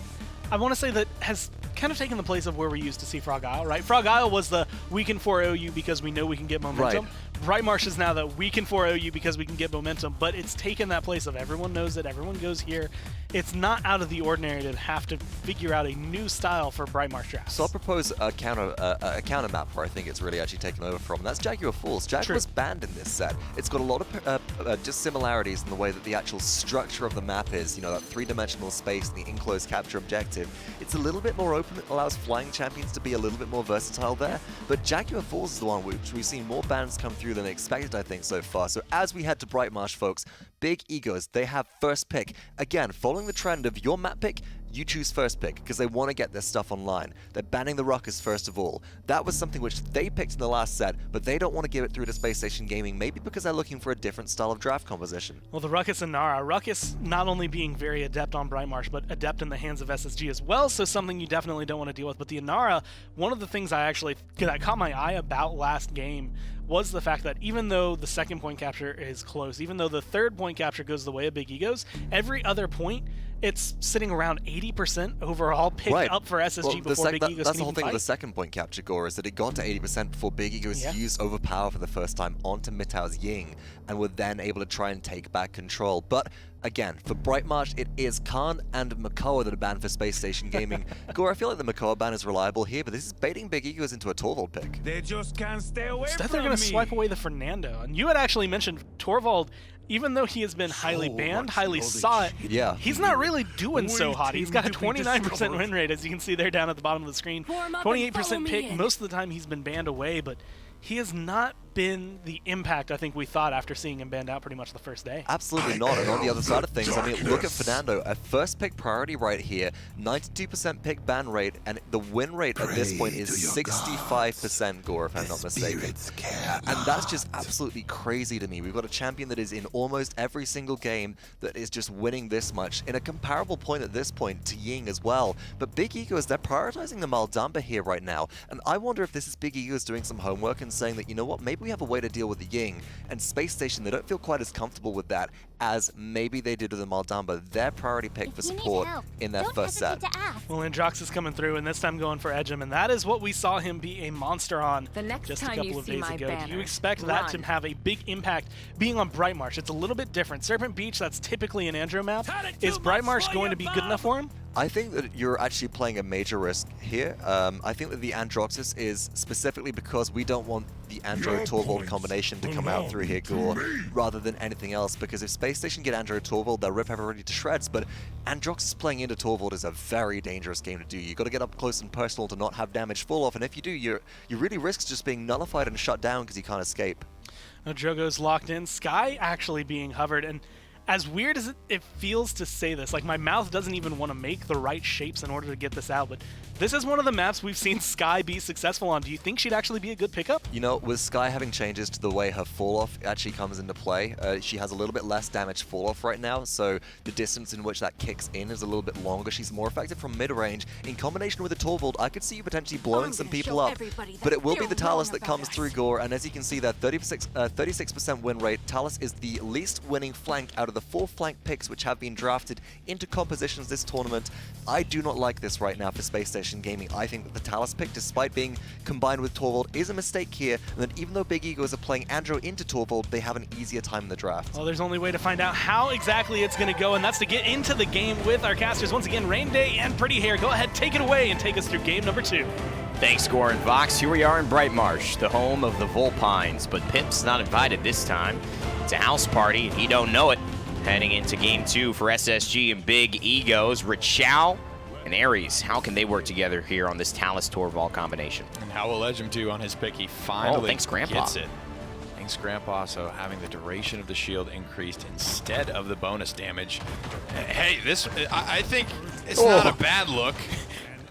I want to say, that has kind of taken the place of where we used to see Frog Isle, right? Frog Isle was the we can 4-0 you because we know we can get momentum. Right. Bright Marsh is now that we can 4-0 you because we can get momentum, but it's taken that place of everyone knows it, everyone goes here. It's not out of the ordinary to have to figure out a new style for Bright Marsh drafts. So I'll propose a counter map where I think it's really actually taken over from. That's Jaguar Falls. Jaguar was banned in this set. It's got a lot of just similarities in the way that the actual structure of the map is. That three-dimensional space and the enclosed capture objective. It's a little bit more open. It allows flying champions to be a little bit more versatile there. But Jaguar Falls is the one which we've seen more bans come through than expected, I think, so far. So as we head to Bright Marsh, folks, Big Egos, they have first pick. Again, following the trend of your map pick, you choose first pick because they want to get their stuff online. They're banning the Ruckus first of all. That was something which they picked in the last set, but they don't want to give it through to Spacestation Gaming, maybe because they're looking for a different style of draft composition. Well, the Ruckus and Nara. Ruckus not only being very adept on Bright Marsh, but adept in the hands of SSG as well, so something you definitely don't want to deal with. But the Inara, one of the things that caught my eye about last game was the fact that even though the second point capture is close, even though the third point capture goes the way of Big Egos, every other point, it's sitting around 80% overall picked up for SSG before Big Egos That's the whole can thing fight. with the second point capture, Gore, is that it got to 80% before Big Egos used Overpower for the first time onto Mitao's Ying, and were then able to try and take back control. But again, for Bright Marsh, it is Khan and Makoa that are banned for Space Station Gaming. Gore, I feel like the Makoa ban is reliable here, but this is baiting Big Egos into a Torvald pick. They just can't stay away Instead, from they're going to me. swipe away the Fernando. And you had actually mentioned Torvald, even though he has been highly banned, highly sought, he's not really doing so hot. He's got a 29% win rate, as you can see there down at the bottom of the screen. 28% pick. Most of the time he's been banned away, but he has not been the impact I think we thought after seeing him banned out pretty much the first day. Absolutely not. And on the other side of things, I mean, look at Fernando. A first pick priority right here, 92% pick ban rate, and the win rate at this point is 65%, Gore, if I'm not mistaken. And that's just absolutely crazy to me. We've got a champion that is in almost every single game that is just winning this much, in a comparable point at this point to Ying as well. But Big Egos, they're prioritizing the Maldamba here right now, and I wonder if this is Big Egos doing some homework and saying that, you know what, maybe we have a way to deal with the Ying, and Space Station, they don't feel quite as comfortable with that as maybe they did with the Maldamba, their priority pick for support in their first set. Well, Androx is coming through, and this time going for Edgem, and that is what we saw him be a monster on just a couple of days ago. Do you expect that to have a big impact being on Bright Marsh? It's a little bit different. Serpent Beach, that's typically an Andro map. Is Bright Marsh going to be good enough for him? I think that you're actually playing a major risk here. I think that the Androxus is specifically because we don't want the Andro Torvald combination to come out through here, Gore, rather than anything else, because if Space Station get Andro Torvald, they'll rip everybody to shreds, but Androxus playing into Torvald is a very dangerous game to do. You got to get up close and personal to not have damage fall off, and if you do, you really risk just being nullified and shut down because you can't escape. Now Drogo's locked in, Sky actually being hovered, and as weird as it feels to say this, like my mouth doesn't even want to make the right shapes in order to get this out, but this is one of the maps we've seen Sky be successful on. Do you think she'd actually be a good pickup? You know, with Sky having changes to the way her fall-off actually comes into play, she has a little bit less damage fall-off right now, so the distance in which that kicks in is a little bit longer. She's more effective from mid-range. In combination with the Torvald, I could see you potentially blowing some people up, but it will be the Talus that comes through, Gore, and as you can see there, 36% win rate. Talus is the least winning flank out of the 4 flank picks which have been drafted into compositions this tournament. I do not like this right now for Space Station Gaming. I think that the Talus pick, despite being combined with Torvald, is a mistake here, and that even though Big Egos are playing Andro into Torvald, they have an easier time in the draft. Well, there's only way to find out how exactly it's going to go, and that's to get into the game with our casters. Once again, Rain Day and Pretty Hair, go ahead, take it away, and take us through game number 2. Thanks, Gore and Vox. Here we are in Bright Marsh, the home of the Volpines, but Pip's not invited this time. It's a house party, and he don't know it. Heading into game 2 for SSG and Big Egos, Richao and Ares. How can they work together here on this Talus Torvald combination? And how will Edgem do on his pick? He finally thanks, Grandpa. gets it. Thanks, Grandpa. So having the duration of the shield increased instead of the bonus damage. Hey, this, I think it's not a bad look.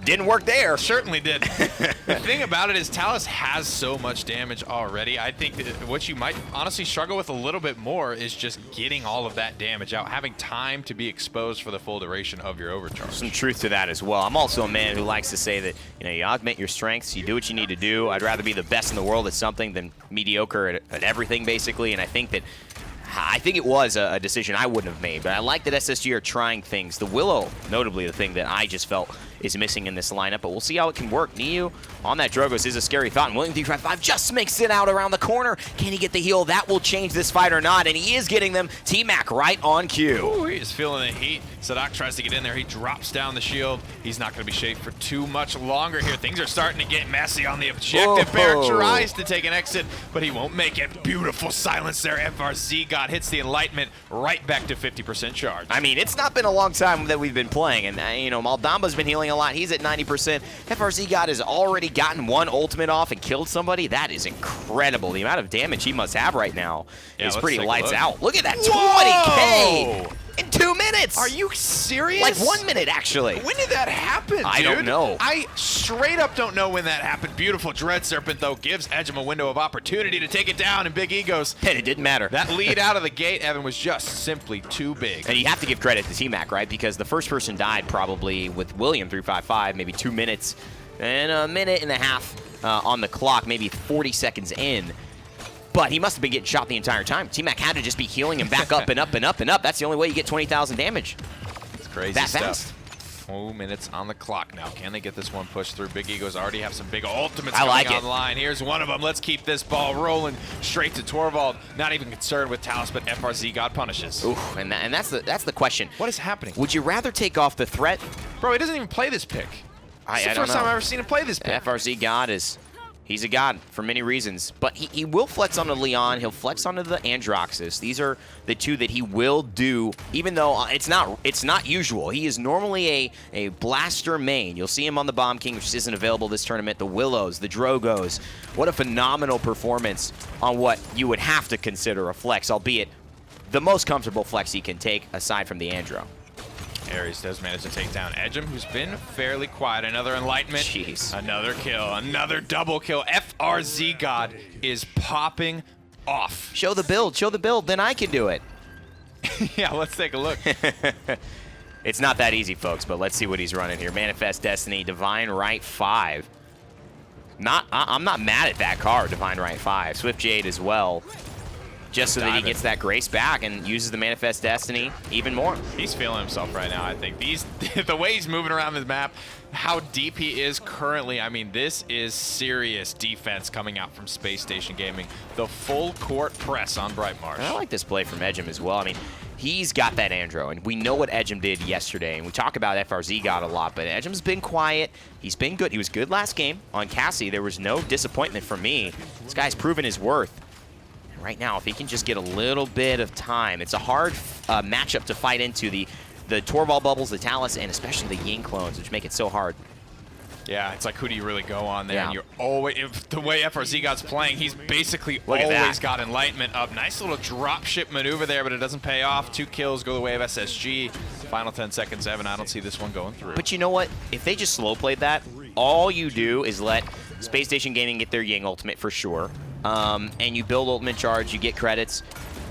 Didn't work there. Certainly did. The thing about it is Talus has so much damage already. I think that what you might honestly struggle with a little bit more is just getting all of that damage out, having time to be exposed for the full duration of your overcharge. Some truth to that as well. I'm also a man who likes to say that, you augment your strengths, you do what you need to do. I'd rather be the best in the world at something than mediocre at everything, basically, and I think it was a decision I wouldn't have made, but I like that SSG are trying things. The Willow, notably the thing that I just felt is missing in this lineup, but we'll see how it can work. Niu on that Drogos is a scary thought, and William 355 just makes it out around the corner. Can he get the heal? That will change this fight or not, and he is getting them. T-Mac right on cue. Ooh, he is feeling the heat. Sadak tries to get in there. He drops down the shield. He's not going to be shaped for too much longer here. Things are starting to get messy on the objective. Bear tries to take an exit, but he won't make it. Beautiful silence there. FRZ God hits the Enlightenment right back to 50% charge. I mean, it's not been a long time that we've been playing, and, Maldamba's been healing a lot. He's at 90%. FRZ God has already gotten one ultimate off and killed somebody. That is incredible. The amount of damage he must have right now is pretty lights out. Look at that, 20K in 2 minutes. Are you serious? Like 1 minute, actually. When did that happen, I don't know. I straight up don't know when that happened. Beautiful Dread Serpent, though, gives Edgem a window of opportunity to take it down, and Big Egos. And it didn't matter. That lead out of the gate, Evan, was just simply too big. And you have to give credit to T-Mac, right? Because the first person died probably with William 355, maybe 2 minutes and a minute and a half on the clock, maybe 40 seconds in. But he must have been getting shot the entire time. T-Mac had to just be healing him back up and up and up and up. That's the only way you get 20,000 damage. It's crazy that stuff. Fast. 4 minutes on the clock now. Can they get this one pushed through? Big Egos already have some big ultimates coming online. Here's one of them. Let's keep this ball rolling straight to Torvald. Not even concerned with Talus, but FRZ God punishes. Ooh, and that's the question. What is happening? Would you rather take off the threat? Bro, he doesn't even play this pick. It's the I don't first time know. I've ever seen him play this pick. FRZ God he's a god for many reasons, but he will flex onto Leon. He'll flex onto the Androxus. These are the two that he will do, even though it's not usual. He is normally a blaster main. You'll see him on the Bomb King, which isn't available this tournament. The Willows, the Drogos. What a phenomenal performance on what you would have to consider a flex, albeit the most comfortable flex he can take aside from the Andro. Ares does manage to take down Edgem, who's been fairly quiet. Another Enlightenment. Jeez. Another kill. Another double kill. FRZ God is popping off. Show the build, then I can do it. Yeah, let's take a look. It's not that easy, folks, but let's see what he's running here. Manifest Destiny, Divine Right 5. I'm not mad at that card, Divine Right 5. Swift Jade as well. Just so that he gets that grace back and uses the Manifest Destiny even more. He's feeling himself right now, I think. The way he's moving around this map, how deep he is currently, I mean, this is serious defense coming out from Space Station Gaming. The full court press on Bright Marsh. I like this play from Edgem as well. I mean, He's got that Andro, and we know what Edgem did yesterday, and we talk about FRZ God a lot, but Edgem's been quiet. He's been good. He was good last game on Cassie. There was no disappointment for me. This guy's proven his worth. And right now, if he can just get a little bit of time, it's a hard matchup to fight into, the Torvald bubbles, the Talus, and especially the Ying clones, which make it so hard. Yeah, it's like, who do you really go on there? Yeah. And you're always, if the way FRZ God's playing, he's basically Look at always that. got Enlightenment up. Nice little drop ship maneuver there, but it doesn't pay off. 2 kills go the way of SSG. Final 10 seconds, Evan. I don't see this one going through. But you know what? If they just slow played that, all you do is let Space Station Gaming get their Ying ultimate for sure, and you build ultimate charge, you get credits.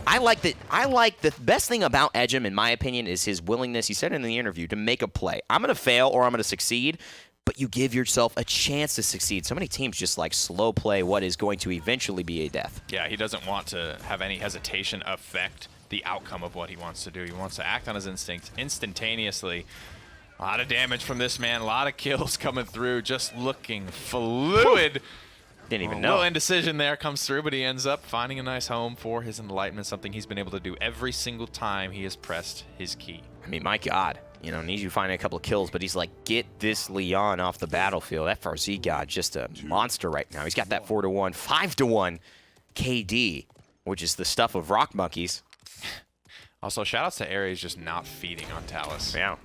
I like the best thing about Edgem, in my opinion, is his willingness, he said in the interview, to make a play. I'm going to fail or I'm going to succeed, but you give yourself a chance to succeed. So many teams just like slow play what is going to eventually be a death. Yeah, he doesn't want to have any hesitation affect the outcome of what he wants to do. He wants to act on his instincts instantaneously. A lot of damage from this man, a lot of kills coming through, just looking fluid. Didn't even A know. little indecision there comes through, but he ends up finding a nice home for his Enlightenment, something he's been able to do every single time he has pressed his key. I mean, my God. You know, needs you finding a couple of kills, but he's like, get this Leon off the battlefield. FRZ God, just a monster right now. He's got that 4-1, 5-1 KD, which is the stuff of rock monkeys. Also, shoutouts to Ares just not feeding on Talus. Yeah.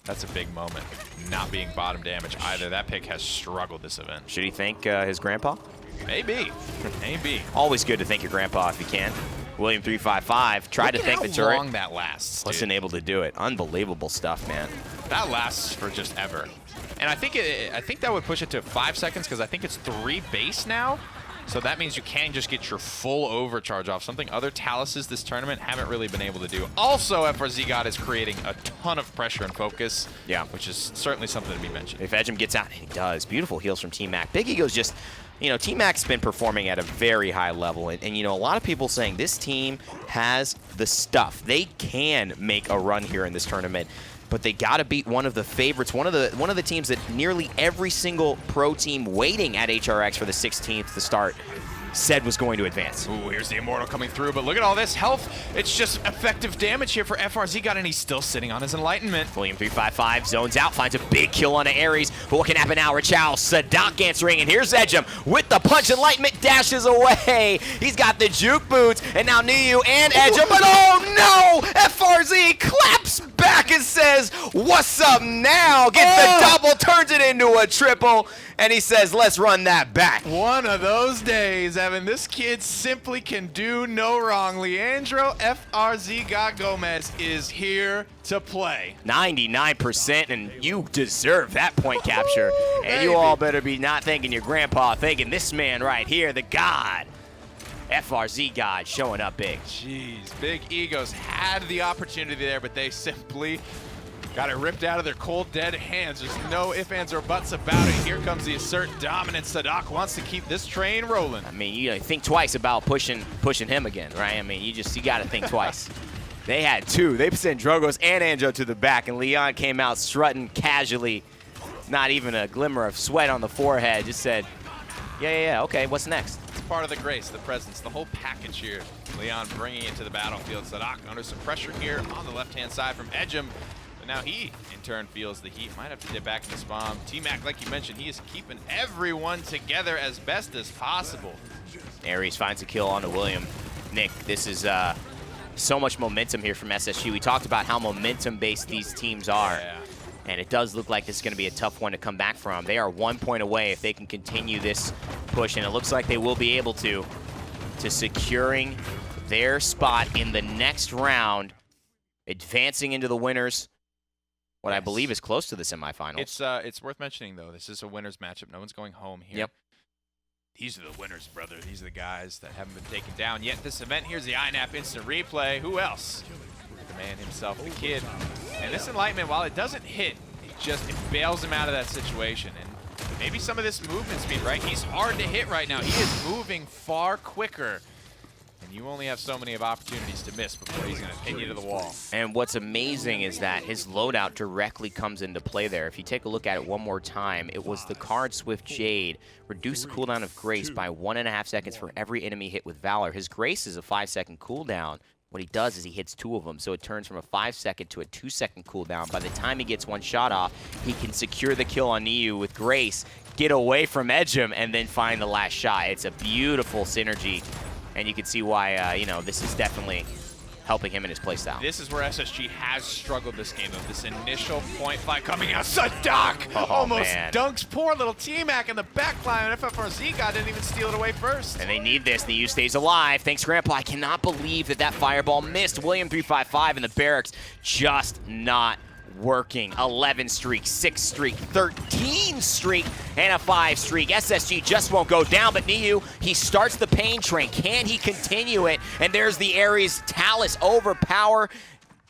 That's a big moment. Not being bottom damage either. That pick has struggled this event. Should he thank his grandpa? Maybe. Maybe. Always good to thank your grandpa if you can. William355 tried to thank the Look turret. how long that lasts, dude. Wasn't able to do it. Unbelievable stuff, man. That lasts for just ever. And I think that would push it to 5 seconds because I think it's 3 base now. So that means you can just get your full overcharge off, something other Taluses this tournament haven't really been able to do. Also, FRZ God is creating a ton of pressure and focus, which is certainly something to be mentioned. If Edgem gets out, and he does. Beautiful heals from T-Mac. Big Ego's just, you know, T-Mac's been performing at a very high level. And, you know, a lot of people saying this team has the stuff. They can make a run here in this tournament. But they got to beat one of the favorites, one of the teams that nearly every single pro team waiting at HRX for the 16th to start said was going to advance. Ooh, here's the Immortal coming through, but look at all this health. It's just effective damage here for FRZ God, and he's still sitting on his Enlightenment. William355 zones out, finds a big kill on Ares, but what can happen now? Rachel, Sadak answering, and here's Edgem with the punch. Enlightenment dashes away. He's got the juke boots, and now Niu and Edgem, but oh no! FRZ claps back and says, what's up now? Gets the double, turns it into a triple, and he says, let's run that back. One of those days, Evan. This kid simply can do no wrong. Leandro FRZ God Gomez is here to play. 99%, and you deserve that point capture. And you all better be not thanking your grandpa, thanking this man right here, the God. FRZ God showing up big. Jeez, Big Egos had the opportunity there, but they simply got it ripped out of their cold, dead hands. There's no ifs, ands, or buts about it. Here comes the assert dominance. Sadak wants to keep this train rolling. I mean, you think twice about pushing him again, right? I mean, you got to think twice. They had 2. They sent Drogos and Anjo to the back, and Leon came out strutting casually, not even a glimmer of sweat on the forehead. Just said, yeah, okay, what's next? It's part of the grace, the presence, the whole package here. Leon bringing it to the battlefield. Sadak under some pressure here on the left-hand side from Edgem. Now he, in turn, feels the heat. Might have to dip back into spawn. T-Mac, like you mentioned, he is keeping everyone together as best as possible. Ares finds a kill onto William. Nick, this is so much momentum here from SSG. We talked about how momentum-based these teams are. Yeah. And it does look like this is going to be a tough one to come back from. They are 1 point away if they can continue this push, and it looks like they will be able to securing their spot in the next round, advancing into the winners. What I believe is close to the semifinals. It's worth mentioning, though, this is a winner's matchup. No one's going home here. Yep. These are the winners, brother. These are the guys that haven't been taken down yet. This event, here's the INAP instant replay. Who else? The man himself, the kid. And this Enlightenment, while it doesn't hit, it bails him out of that situation. And maybe some of this movement speed, right? He's hard to hit right now. He is moving far quicker. And you only have so many of opportunities to miss before he's going to pin you to the wall. And what's amazing is that his loadout directly comes into play there. If you take a look at it one more time, it was the card Swift Jade. Reduce the cooldown of Grace by 1.5 seconds for every enemy hit with Valor. His Grace is a 5-second cooldown. what he does is he hits 2 of them, so it turns from a 5-second to a 2-second cooldown. By the time he gets 1 shot off, he can secure the kill on Niu with grace, get away from Edgem, and then find the last shot. It's a beautiful synergy, and you can see why, you know, this is definitely helping him in his playstyle. This is where SSG has struggled this game, though. This initial point fight coming out. Sadak almost dunks poor little T-Mac in the backline, and FFRZ God didn't even steal it away first. And they need this. Niu stays alive. Thanks, Grandpa. I cannot believe that fireball missed. William 355 in the barracks just not working. 11 streak, 6 streak, 13 streak, and a 5 streak. SSG just won't go down, but Niu, he starts the pain train. Can he continue it? And there's the Ares Talus overpower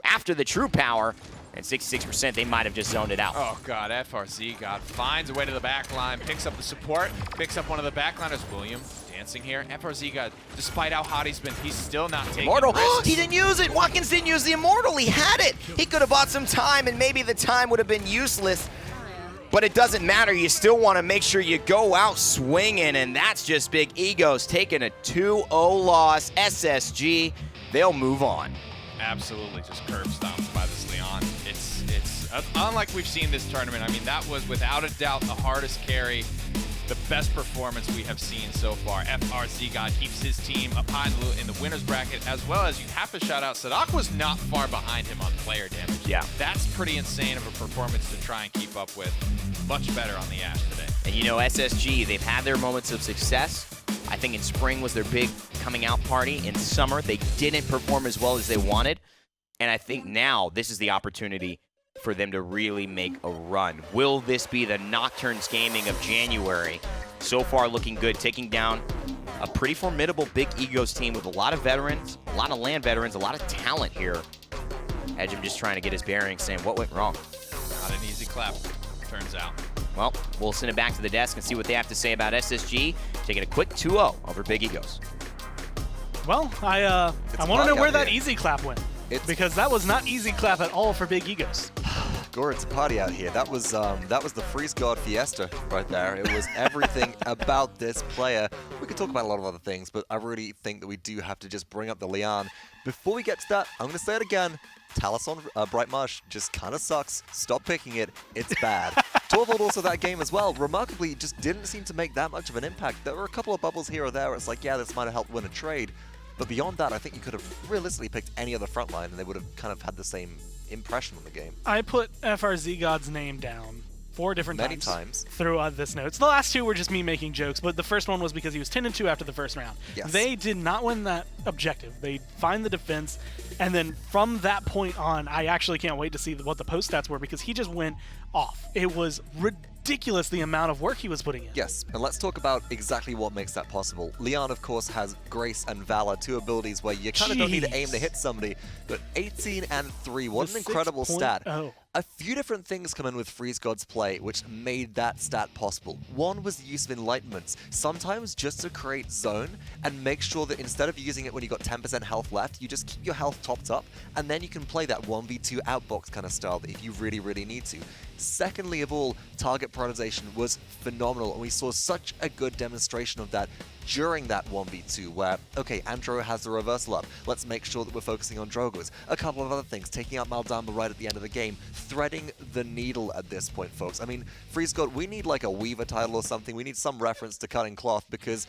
after the true power. And 66%, they might have just zoned it out. Oh, God, FRZ God finds a way to the back line, picks up the support, picks up one of the backliners. William dancing here. FRZ God, despite how hot he's been, he's still not taking Immortal. risks. He didn't use it. Watkins didn't use the Immortal. He had it. He could have bought some time, and maybe the time would have been useless. But it doesn't matter. You still want to make sure you go out swinging, and that's just Big Egos taking a 2-0 loss. SSG, they'll move on. Absolutely just curb stomped by this Leon. It's unlike we've seen this tournament. I mean, that was without a doubt the hardest carry, the best performance we have seen so far. FRZ God keeps his team up high in the winner's bracket, as well as you have to shout out Sadak was not far behind him on player damage. Yeah. That's pretty insane of a performance to try and keep up with. Much better on the Ash today. And you know, SSG, they've had their moments of success. I think in spring was their big coming out party. In summer, they didn't perform as well as they wanted. And I think now this is the opportunity for them to really make a run. Will this be the Nocturnes Gaming of January? So far looking good, taking down a pretty formidable Big Egos team with a lot of veterans, a lot of land veterans, a lot of talent here. Edgem just trying to get his bearings, saying what went wrong. Not an easy clap, turns out. Well, we'll send it back to the desk and see what they have to say about SSG, taking a quick 2-0 over Big Egos. Well, I want to know where that here. easy clap went. It's- Because that was not easy clap at all for Big Egos. Gore, it's a party out here. That was the Freeze God Fiesta right there. It was everything about this player. We could talk about a lot of other things, but I really think that we do have to just bring up the Leon. Before we get to that, I'm going to say it again. Talus on Bright Marsh just kind of sucks. Stop picking it. It's bad. Torvald also that game as well. Remarkably, just didn't seem to make that much of an impact. There were a couple of bubbles here or there where it's like, yeah, this might have helped win a trade. But beyond that, I think you could have realistically picked any other frontline and they would have kind of had the same impression on the game. I put FRZ God's name down 4 different Many times. through this notes. The last 2 were just me making jokes, but the first one was because he was 10-2 after the first round. Yes. They did not win that objective. They find the defense, and then from that point on, I actually can't wait to see what the post stats were because he just went off. It was ridiculous the amount of work he was putting in. Yes, and let's talk about exactly what makes that possible. Leon, of course, has Grace and Valor, 2 abilities where you kind of don't need to aim to hit somebody, but 18 and 3, what an incredible stat. 6.0. A few different things come in with Freeze God's play, which made that stat possible. One was the use of enlightenments, sometimes just to create zone and make sure that instead of using it when you got 10% health left, you just keep your health topped up, and then you can play that 1v2 outbox kind of style if you really, really need to. Secondly of all, target prioritization was phenomenal, and we saw such a good demonstration of that during that 1v2 where, okay, Andro has the reversal up, let's make sure that we're focusing on Drogos. A couple of other things, taking out Maldamba right at the end of the game, threading the needle at this point, folks. I mean, Freeze God, we need like a Weaver title or something, we need some reference to cutting cloth because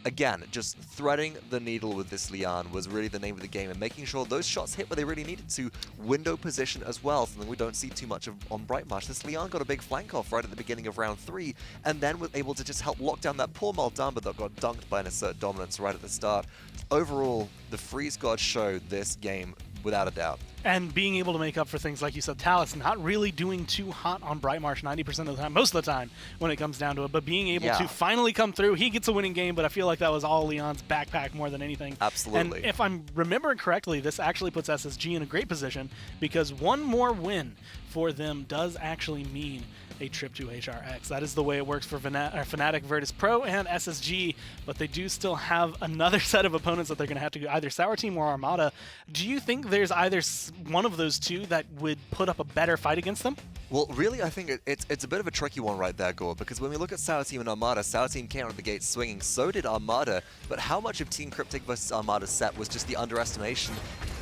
again, just threading the needle with this Leon was really the name of the game and making sure those shots hit where they really needed to. Window position as well, something we don't see too much of on Bright Marsh. This Leon got a big flank off right at the beginning of round 3 and then was able to just help lock down that poor Maldamba that got dunked by an assert dominance right at the start. Overall, the Freeze God showed this game without a doubt. And being able to make up for things like you said, Talus not really doing too hot on Bright Marsh 90% of the time, most of the time when it comes down to it, but being able to finally come through. He gets a winning game, but I feel like that was all Leon's backpack more than anything. Absolutely. And if I'm remembering correctly, this actually puts SSG in a great position because one more win for them does actually mean a trip to HRX. That is the way it works for Fnatic, Virtus Pro, and SSG, but they do still have another set of opponents that they're going to have to go, either Sour Team or Armada. Do you think there's either one of those two that would put up a better fight against them? Well, really, I think it's a bit of a tricky one right there, Gore, because when we look at Sour Team and Armada, Sour Team came out of the gate swinging, so did Armada, but how much of Team Cryptic versus Armada's set was just the underestimation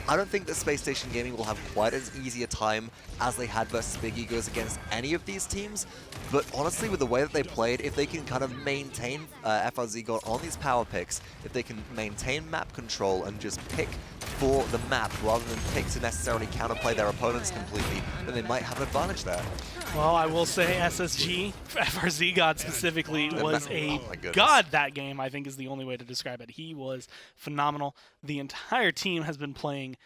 I don't think that Space Station Gaming will have quite as easy a time as they had versus Big Egos against any of these teams, but honestly, with the way that they played, if they can kind of maintain FRZ God on these power picks, if they can maintain map control and just pick for the map rather than pick to necessarily counterplay their opponents completely, then they might have an advantage there. Well, I will say SSG, FRZ God specifically, was a goodness. god that game, I think is the only way to describe it. He was phenomenal. The entire team has been playing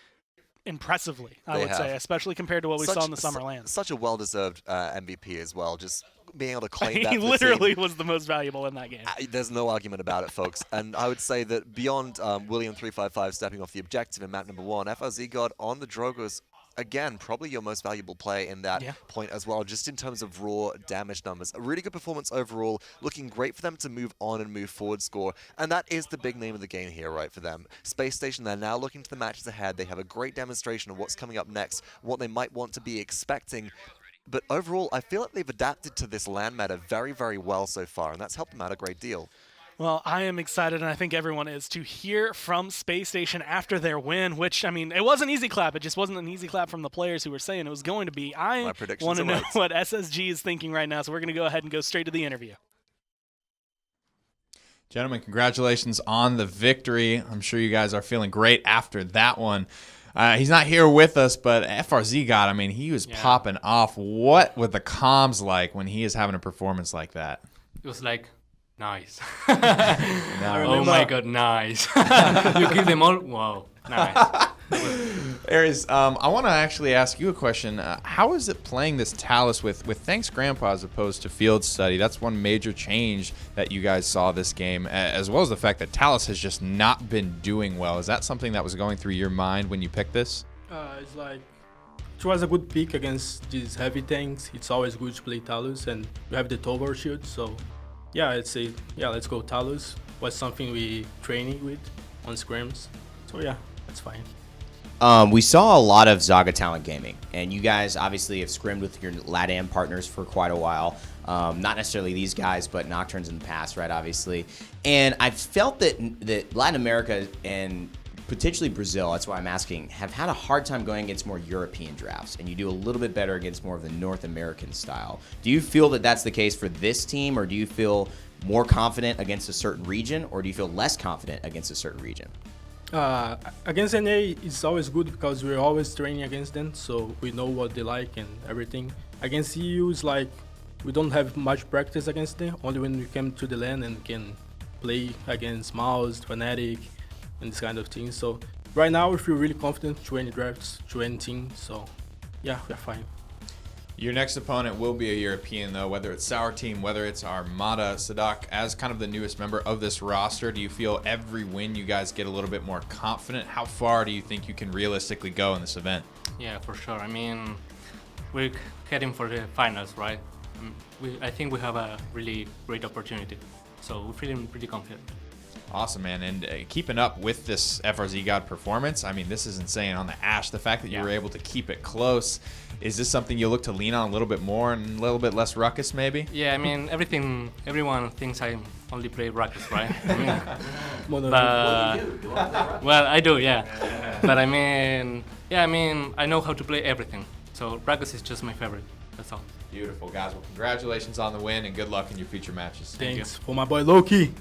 impressively, I would say, especially compared to what we saw in the Summer Lands. Such a well-deserved MVP as well, just being able to claim that. He literally was the most valuable in that game. There's no argument about it, folks. And I would say that beyond William355 stepping off the objective in map number 1, FRZ God on the Drogos, again, probably your most valuable player in that point as well, just in terms of raw damage numbers. A really good performance overall, looking great for them to move on and move forward score, and that is the big name of the game here, right, for them. Space Station, they're now looking to the matches ahead. They have a great demonstration of what's coming up next, what they might want to be expecting. But overall, I feel like they've adapted to this LAN meta very, very well so far, and that's helped them out a great deal. Well, I am excited, and I think everyone is, to hear from Space Station after their win, which, I mean, it was an easy clap. It just wasn't an easy clap from the players who were saying it was going to be. I want to know what SSG is thinking right now, so we're going to go ahead and go straight to the interview. Gentlemen, congratulations on the victory. I'm sure you guys are feeling great after that one. He's not here with us, but FRZ God, I mean, he was popping off. What were the comms like when he is having a performance like that? It was like, nice. Oh my god, nice. You kill them all? Wow, nice. Aries, I want to actually ask you a question. How is it playing this Talus with Thanks Grandpa as opposed to Field Study? That's one major change that you guys saw this game, as well as the fact that Talus has just not been doing well. Is that something that was going through your mind when you picked this? It's like, it was a good pick against these heavy tanks. It's always good to play Talus, and we have the Tovar shield, so yeah, I'd say, yeah, let's go Talus. Was something we training with on scrims, so yeah, that's fine. We saw a lot of Zaga Talent Gaming, and you guys obviously have scrimmed with your LATAM partners for quite a while. Not necessarily these guys, but Nocturnes in the past, right, obviously. And I felt that Latin America and potentially Brazil, that's why I'm asking, have had a hard time going against more European drafts, and you do a little bit better against more of the North American style. Do you feel that that's the case for this team, or do you feel more confident against a certain region, or do you feel less confident against a certain region? Against NA, it's always good because we're always training against them, so we know what they like and everything. Against EU, it's like we don't have much practice against them, only when we come to the LAN and can play against Mouse, Fnatic, and this kind of things. So right now we feel really confident to any drafts, to any team, so yeah, we're fine. Your next opponent will be a European, though, whether it's Sour Team, whether it's Armada. Sadak, as kind of the newest member of this roster, do you feel every win you guys get a little bit more confident? How far do you think you can realistically go in this event? Yeah, for sure. I mean, we're heading for the finals, right? I think we have a really great opportunity, so we're feeling pretty confident. Awesome, man. And keeping up with this FRZ God performance, I mean, this is insane. On the Ash, the fact that you were able to keep it close, is this something you look to lean on a little bit more and a little bit less ruckus, maybe? Yeah, I mean, everyone thinks I only play ruckus, right? I mean, well, I do, yeah. But I mean, yeah, I mean, I know how to play everything. So ruckus is just my favorite. That's all. Beautiful, guys. Well, congratulations on the win and good luck in your future matches. Thanks for my boy Loki.